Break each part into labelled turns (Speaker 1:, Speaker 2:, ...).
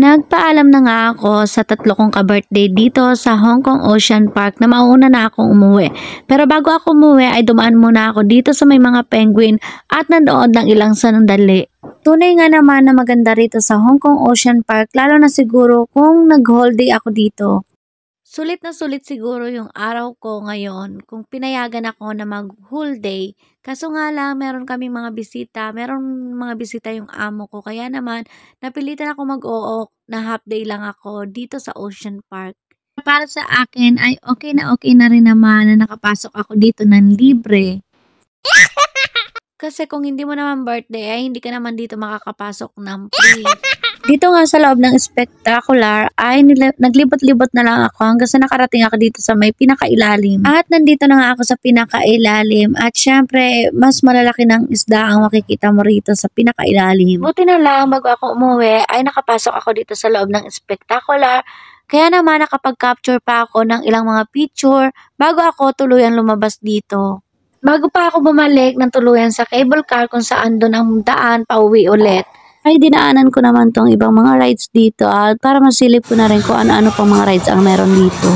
Speaker 1: Nagpaalam na nga ako sa tatlo kong ka-birthday dito sa Hong Kong Ocean Park na mauna na akong umuwi. Pero bago ako umuwi ay dumaan muna ako dito sa may mga penguin at nanood ng ilang sandali. Tunay nga naman na maganda rito sa Hong Kong Ocean Park, lalo na siguro kung nag-holiday ako dito. Sulit na sulit siguro yung araw ko ngayon kung pinayagan ako na mag-whole day. Kaso nga lang, meron kaming mga bisita. Meron mga bisita yung amo ko. Kaya naman, napilitan ako mag-oo na half day lang ako dito sa Ocean Park. Para sa akin ay okay na rin naman na nakapasok ako dito ng libre. Kasi kung hindi mo naman birthday ay hindi ka naman dito makakapasok ng free. Dito nga sa loob ng spectacular ay naglibot-libot na lang ako hanggang sa nakarating ako dito sa may pinakailalim. At nandito na nga ako sa pinakailalim at syempre mas malalaki ng isda ang makikita mo rito sa pinakailalim. Buti na lang bago ako umuwi ay nakapasok ako dito sa loob ng spectacular. Kaya naman nakapag-capture pa ako ng ilang mga picture bago ako tuluyang lumabas dito. Bago pa ako bumalik ng tuluyan sa cable car kung saan doon ang daan pauwi ulit, ay dinaanan ko naman tong ibang mga rides dito at para masilip ko na rin kung ano-ano pang mga rides ang meron dito.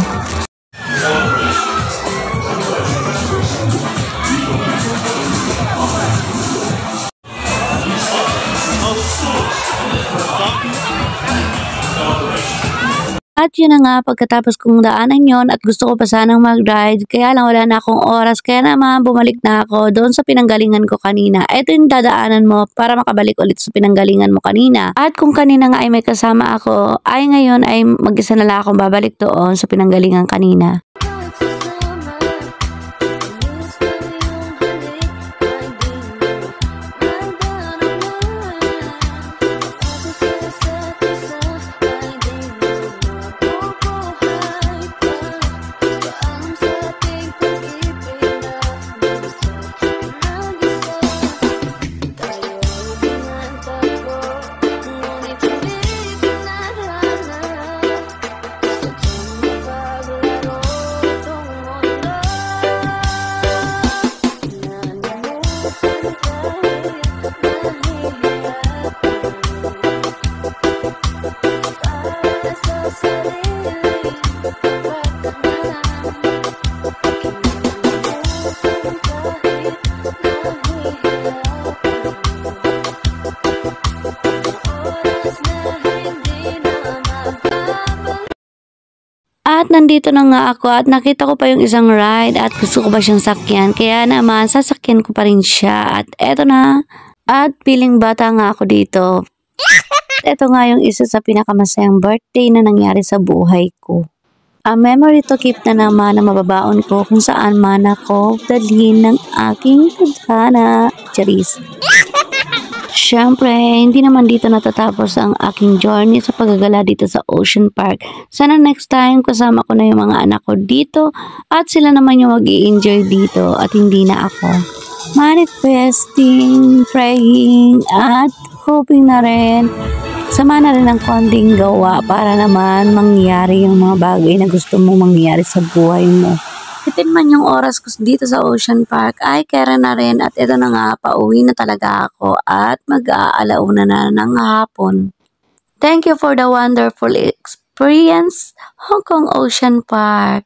Speaker 1: At yun na nga, pagkatapos kong daanan yon at gusto ko pa sanang mag-ride, kaya lang wala na akong oras, kaya naman bumalik na ako doon sa pinanggalingan ko kanina. Ito yung dadaanan mo para makabalik ulit sa pinanggalingan mo kanina. At kung kanina nga ay may kasama ako, ay ngayon ay mag-isa na lang akong babalik doon sa pinanggalingan kanina. At nandito na nga ako at nakita ko pa yung isang ride at gusto ko pa siyang sakyan. Kaya naman sasakyan ko pa rin siya at eto na. At piling bata nga ako dito. Eto nga yung isa sa pinakamasayang birthday na nangyari sa buhay ko. A memory to keep na naman na mababaon ko kung saan man ako dalhin ng aking tadhana. Charis. Siyempre, hindi naman dito natatapos ang aking journey sa paggagala dito sa Ocean Park. Sana next time kasama ko na yung mga anak ko dito at sila naman yung mag-i-enjoy dito at hindi na ako. Manifesting, praying at hoping na rin. Sama na rin ang konting gawa para naman mangyari yung mga bagay na gusto mong mangyari sa buhay mo. Bitin man yung oras ko dito sa Ocean Park ay kera na rin at ito na nga, pauwi na talaga ako at mag-aalauna na ng hapon. Thank you for the wonderful experience, Hong Kong Ocean Park.